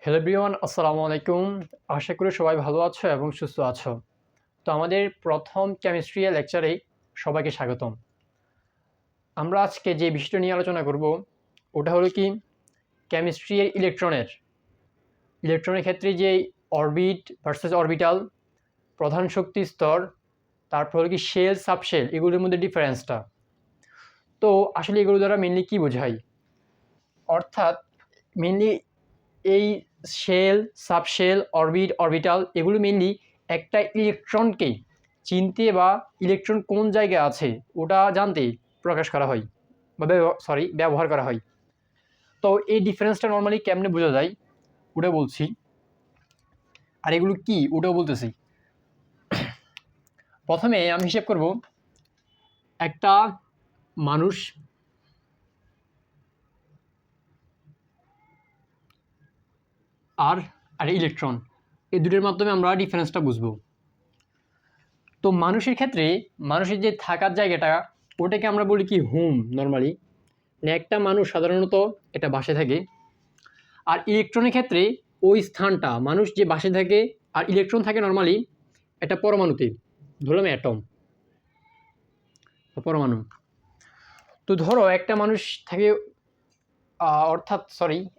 Hello everyone, আসসালামু আলাইকুম। আশা করি সবাই ভালো আছো এবং সুস্থ আছো। তো আমাদের প্রথম কেমিস্ট্রি লেকচারে সবাইকে স্বাগতম। আমরা আজকে যে বিষয়টা নিয়ে আলোচনা করব ওটা হলো কি কেমিস্ট্রি ইলেকট্রনের ক্ষেত্রে যে অরবিট ভার্সেস অরবিটাল, প্রধান শক্তি স্তর, তারপর হলো কি শেল সাবশেল, এগুলোর মধ্যে ডিফারেন্সটা। তো আসলে এগুলো দ্বারা মেনলি কী বোঝায়, অর্থাৎ মেনলি এই শেল, সাবশেল, অরবিটাল এগুলো মেনলি একটা ইলেকট্রনকে চিনতে বা ইলেকট্রন কোন জায়গায় আছে ওটা জানতে প্রকাশ করা হয় বা ব্যবহার করা হয়। তো এই ডিফারেন্সটা নর্মালি কেমনে বোঝা যায় ওটা বলছি, আর এগুলো কি ওটাও বলতেছি। প্রথমে আমি হিসেব করব একটা মানুষ আর আর ইলেকট্রন, এই দুটোর মাধ্যমে আমরা ডিফারেন্সটা বুঝবো। তো মানুষের ক্ষেত্রে মানুষের যে থাকার জায়গাটা ওটাকে আমরা বলি কি হোম নর্মালি। একটা মানুষ সাধারণত এটা বাসে থাকে, আর ইলেকট্রনের ক্ষেত্রে ওই স্থানটা মানুষ যে বাসে থাকে আর ইলেকট্রন থাকে নর্মালি এটা পরমাণুতে, ধরলাম অ্যাটম পরমাণু। তো ধরো একটা মানুষ থাকে,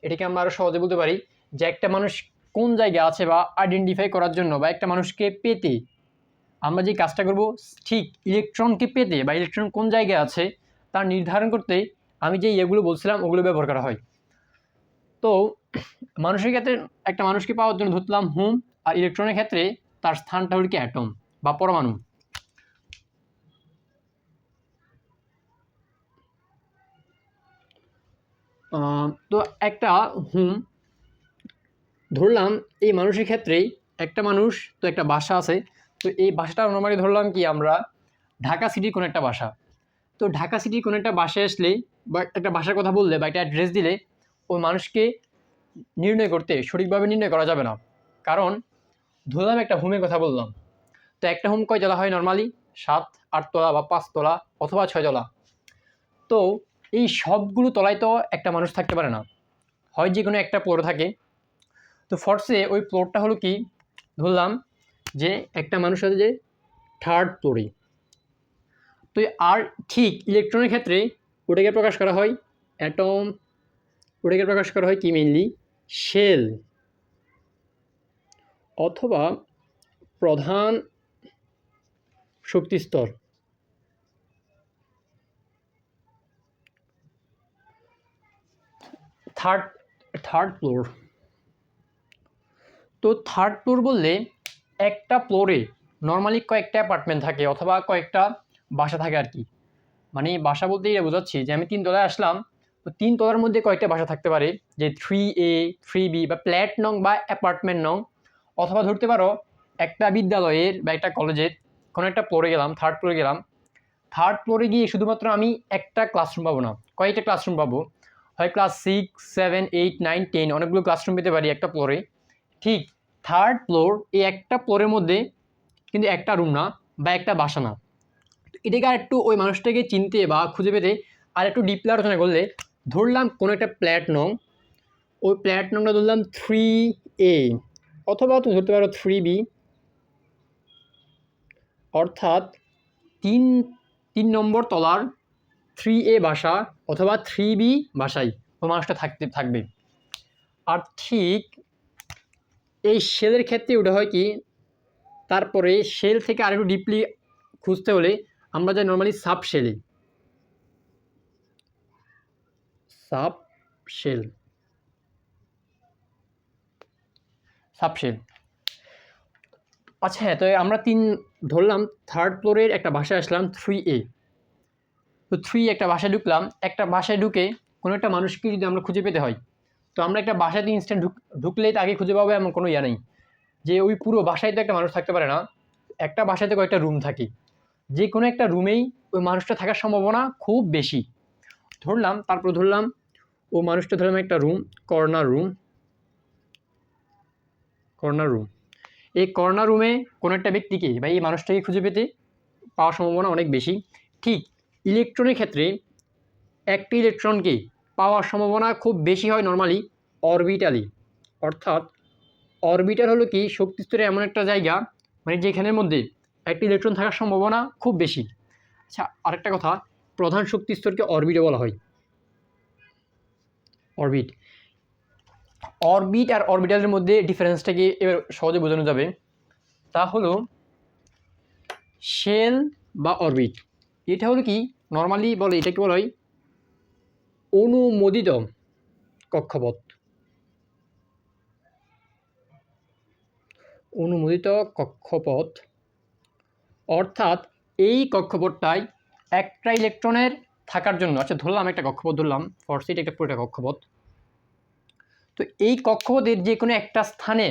এটাকে আমরা আরও সহজে বলতে পারি যে একটা মানুষ কোন জায়গায় আছে বা আইডেন্টিফাই করার জন্য বা একটা মানুষকে পেতে আমরা যে কাজটা করব, ঠিক ইলেকট্রনকে পেতে বা ইলেকট্রন কোন জায়গায় আছে তা নির্ধারণ করতে আমি যে এগুলো বলছিলাম ওগুলো ব্যবহার করা হয়। তো মানুষের ক্ষেত্রে একটা মানুষকে পাওয়ার জন্য ধরলাম হোম, আর ইলেকট্রনের ক্ষেত্রে তার স্থানটা হল কি অ্যাটম বা পরমাণু। তো একটা হোম ধরলাম, এই মানুষের ক্ষেত্রেই একটা মানুষ তো একটা বাসা আছে। তো এই বাসাটা নর্মালি ধরলাম কি আমরা ঢাকা সিটির কোনো একটা বাসা। তো ঢাকা সিটির কোনো একটা বাসায় আসলে বা একটা বাসার কথা বললে বা একটা অ্যাড্রেস দিলে ওই মানুষকে নির্ণয় করতে সঠিকভাবে নির্ণয় করা যাবে না, কারণ ধরলাম একটা হোমের কথা বললাম। তো একটা হোম কয় তলা হয় নর্মালি? 7-8 তলা বা 5 তলা অথবা 6 তলা। তো এই সবগুলো তলায় তো একটা মানুষ থাকতে পারে না, হয় যে কোনো একটা ফ্লোর থাকে। তো ফর্সে ওই ফ্লোরটা হলো কি, ধরলাম যে একটা মানুষ আছে যে 3rd ফ্লোরে। তো আর ঠিক ইলেকট্রনের ক্ষেত্রে ওটাকে প্রকাশ করা হয় অ্যাটম, ওটাকে প্রকাশ করা হয় কি মেইনলি শেল অথবা প্রধান শক্তিস্তর। Third third floor. তো 3rd ফ্লোর বললে একটা ফ্লোরে নর্মালি কয়েকটা অ্যাপার্টমেন্ট থাকে অথবা কয়েকটা বাসা থাকে আর কি। মানে বাসা বলতে এটা বোঝাচ্ছি যে আমি 3 তলায় আসলাম, তো 3 তলার মধ্যে কয়েকটা বাসা থাকতে পারে, যে 3A 3B বা ফ্ল্যাট নং বা অ্যাপার্টমেন্ট নং। অথবা ধরতে পারো একটা বিদ্যালয়ের বা একটা কলেজের কোনো একটা ফ্লোরে গেলাম, 3rd ফ্লোরে গেলাম। 3rd ফ্লোরে গিয়ে শুধুমাত্র আমি একটা ক্লাসরুম পাবো না, কয়েকটা ক্লাসরুম পাবো। হয় ক্লাস 6 7 8 9 10 অনেকগুলো ক্লাসরুম পেতে পারি একটা ফ্লোরে। ঠিক 3rd ফ্লোর, এই একটা ফ্লোরের মধ্যে কিন্তু একটা রুম না বা একটা বাসা না। এটাকে আর একটু ওই মানুষটাকে চিনতে বা খুঁজে পেতে আর একটু ডিপলি আলোচনা করলে, ধরলাম কোনো একটা ফ্ল্যাট নং, ওই ফ্ল্যাট নংটা ধরলাম 3A অথবা তুমি ধরতে পারো 3B, অর্থাৎ তিন 3 নম্বর তলার 3A বাসা অথবা 3B বাসায় ওই মানুষটা থাকবে। আর ঠিক এই শেলের ক্ষেত্রে ওটা হয় কি, তারপরে শেল থেকে আরেকটু ডিপলি খুঁজতে হলে আমরা যাই নর্মালি সাবশেলে। সাবশেল সাবশেল আচ্ছা হ্যাঁ, তো আমরা ধরলাম 3rd ফ্লোরের একটা বাসায় আসলাম 3A। তো 3 একটা বাসায় ঢুকলাম, একটা বাসায় ঢুকে কোনো একটা মানুষকে যদি আমরা খুঁজে পেতে হয়, তো আমরা একটা বাসাতে ইনস্ট্যান্ট ঢুকলেই তাকে খুঁজে পাবো এমন কোনো ইয়া নেই, যে ওই পুরো বাসায় তো একটা মানুষ থাকতে পারে না। একটা বাসাতে কয়েকটা রুম থাকে, যে কোনো একটা রুমেই ওই মানুষটা থাকার সম্ভাবনা খুব বেশি। তারপর ধরলাম ও মানুষটা ধরলাম একটা রুম, কর্নার রুম। এই কর্নার রুমে কোনো একটা ব্যক্তিকে বা এই মানুষটাকে খুঁজে পেতে পাওয়ার সম্ভাবনা অনেক বেশি। ঠিক ইলেকট্রনের ক্ষেত্রে একটা ইলেকট্রনকে পাওয়ার সম্ভাবনা খুব বেশি হয় নর্মালি অরবিটালি, অর্থাৎ অরবিটাল হলো কি শক্তি স্তরে এমন একটা জায়গা মানে যেখানের মধ্যে একটা ইলেকট্রন থাকার সম্ভাবনা খুব বেশি। আচ্ছা, আরেকটা কথা, প্রধান শক্তি স্তরকে অরবিটও বলা হয়। অরবিট অরবিট আর অরবিটালের মধ্যে ডিফারেন্সটাকে এবার সহজে বোঝানো যাবে। তা হলো শেল বা অরবিট, এটা হলো কি নর্মালি বলে এটাকে বলা হয় অনুমোদিত কক্ষপথ। অনুমোদিত কক্ষপথ অর্থাৎ এই কক্ষপথটায় একটা ইলেকট্রনের থাকার জন্য, আচ্ছা ধরলাম একটা কক্ষপথ ধরলাম ফরসিট একটা পুরোটা কক্ষপথ, তো এই কক্ষপথের যে কোনো একটা স্থানে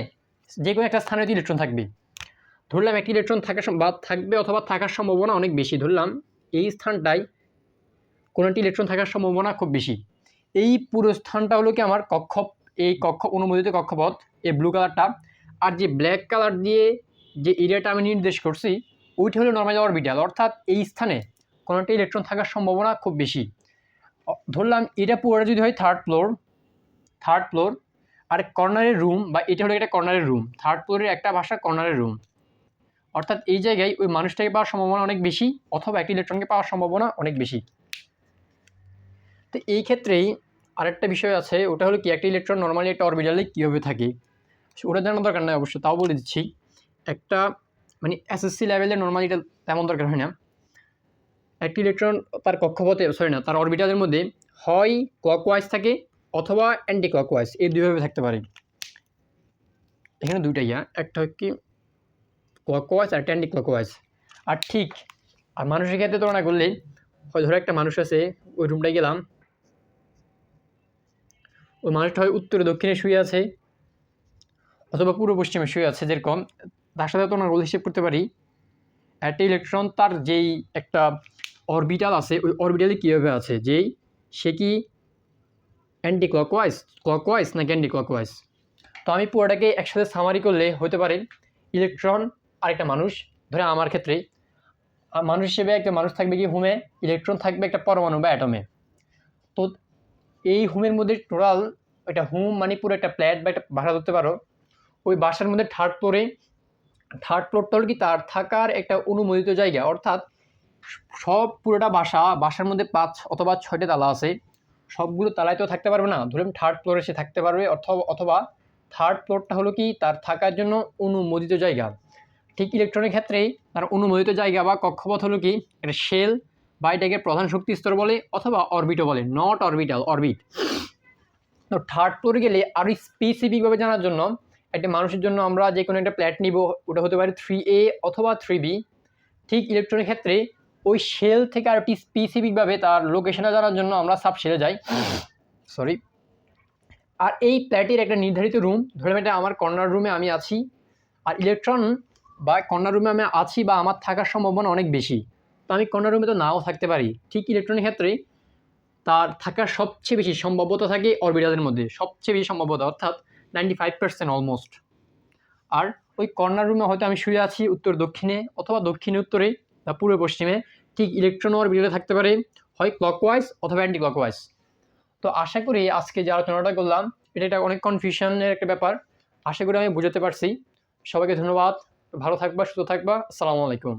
হয়তো ইলেকট্রন থাকবে। ধরলাম একটি ইলেকট্রন থাকবে অথবা থাকার সম্ভাবনা অনেক বেশি। ধরলাম এই স্থানটায় কোনো একটি ইলেকট্রন থাকার সম্ভাবনা খুব বেশি। এই পুরো স্থানটা হলো কি আমার অনুমোদিত কক্ষপথ, এই ব্লু কালারটা। আর যে ব্ল্যাক কালার দিয়ে যে এরিয়াটা আমি নির্দেশ করছি ওইটা হলো নর্মালি অরবিটাল, অর্থাৎ এই স্থানে কোনো একটা ইলেকট্রন থাকার সম্ভাবনা খুব বেশি। ধরলাম এটা পুরোটা যদি হয় থার্ড ফ্লোর আর কর্নারের রুম, বা এটা হলো একটা কর্নারের রুম, থার্ড ফ্লোরের একটা বাসা কর্নারের রুম, অর্থাৎ এই জায়গায় ওই মানুষটাকে পাওয়ার সম্ভাবনা অনেক বেশি অথবা একটা ইলেকট্রনকে পাওয়ার সম্ভাবনা অনেক বেশি। তো এই ক্ষেত্রেই আরেকটা বিষয় আছে, ওটা হলো কি একটা ইলেকট্রন নর্মালি একটা অরবিটালে কীভাবে থাকে ওটা জানার দরকার নয় অবশ্য, তাও বলে দিচ্ছি। একটা মানে এসএসসি লেভেলে নর্মালি এটা তেমন দরকার হয় না। একটি ইলেকট্রন তার কক্ষপথে তার অরবিটালের মধ্যে হয় ক্লকওয়াইজ থাকে অথবা অ্যান্টি ক্লকওয়াইজ, এই দুইভাবে থাকতে পারে। এখানে দুইটাই, একটা হয় কি ক্লকওয়াইজ আর অ্যান্টি ক্লকওয়াইজ। আর ঠিক আর মানুষের ক্ষেত্রে তুলনা করলে হয় ধরো একটা মানুষ আছে, ওই রুমটায় গেলাম, ওই মানুষটা হয় উত্তরে দক্ষিণে শুয়ে আছে অথবা পূর্ব পশ্চিমে শুয়ে আছে, যেরকম তার সাথে তুলনা করে হিসেব করতে পারি একটা ইলেকট্রন তার যেই একটা অরবিটাল আছে ওই অরবিটালে কীভাবে আছে, যেই সে কি অ্যান্টি ক্লকওয়াইজ নাকি অ্যান্টি ক্লকওয়াইজ। তো আমি পুরোটাকে একসাথে সামারি করলে হতে পারে ইলেকট্রন আর একটা মানুষ। ধরে আমার ক্ষেত্রে মানুষ হিসেবে একটা মানুষ থাকবে কি হোমে, ইলেকট্রন থাকবে একটা পরমাণু বা অ্যাটমে। তো এই হোমের মধ্যে টোটাল একটা হোম মানে পুরো একটা প্ল্যাট বা একটা বাসা ধরতে পারো। ওই বাসার মধ্যে থার্ড ফ্লোরটা হলো কি তার থাকার একটা অনুমোদিত জায়গা, অর্থাৎ সব পুরোটা বাসার মধ্যে 5 অথবা 6টা তালা আছে, সবগুলো তালায় তো থাকতে পারবে না। ধরুন থার্ড ফ্লোরে সে থাকতে পারবে, অথবা থার্ড ফ্লোরটা হলো কি তার থাকার জন্য অনুমোদিত জায়গা। ঠিক ইলেকট্রনের ক্ষেত্রেই তার অনুমোদিত জায়গা বা কক্ষপথ হলো কি একটা শেল বা এটাকে প্রধান শক্তি স্তর বলে অথবা অরবিটও বলে, নট অরবিটাল, অরবিট। তো থার্ড ফ্লোরে গেলে আরও স্পেসিফিকভাবে জানার জন্য একটা মানুষের জন্য আমরা যে কোনো একটা প্ল্যাট নিব, ওটা হতে পারে 3A অথবা 3B। ঠিক ইলেকট্রনের ক্ষেত্রে ওই শেল থেকে আর একটি স্পেসিফিকভাবে তার লোকেশনে জানার জন্য আমরা সাব শেলে যাই, সরি। আর এই প্ল্যাটের একটা নির্ধারিত রুম, ধরে এটা আমার কর্নার রুমে আমি আছি, আর ইলেকট্রন বা কর্নার রুমে আমি আছি বা আমার থাকার সম্ভাবনা অনেক বেশি, তো আমি কর্নার রুমে তো নাও থাকতে পারি। ঠিক ইলেকট্রনের ক্ষেত্রে তার থাকার সবচেয়ে বেশি সম্ভাব্যতা থাকে অরবিটালের মধ্যে, সবচেয়ে বেশি সম্ভাব্যতা, অর্থাৎ 95% অলমোস্ট। আর ওই কর্নার রুমে হয়তো আমি শুয়ে আছি উত্তর দক্ষিণে অথবা দক্ষিণে উত্তরে বা পূর্ব পশ্চিমে, ঠিক ইলেকট্রন অরবিটালে থাকতে পারে হয় ক্লকওয়াইজ অথবা অ্যান্টি ক্লকওয়াইজ। তো আশা করি আজকে যে আলোচনাটা করলাম এটা অনেক কনফিউশনের একটা ব্যাপার, আশা করি আমি বুঝাতে পারছি। সবাইকে ধন্যবাদ, ভালো থাকবা, সুস্থ থাকবা, আসসালামু আলাইকুম।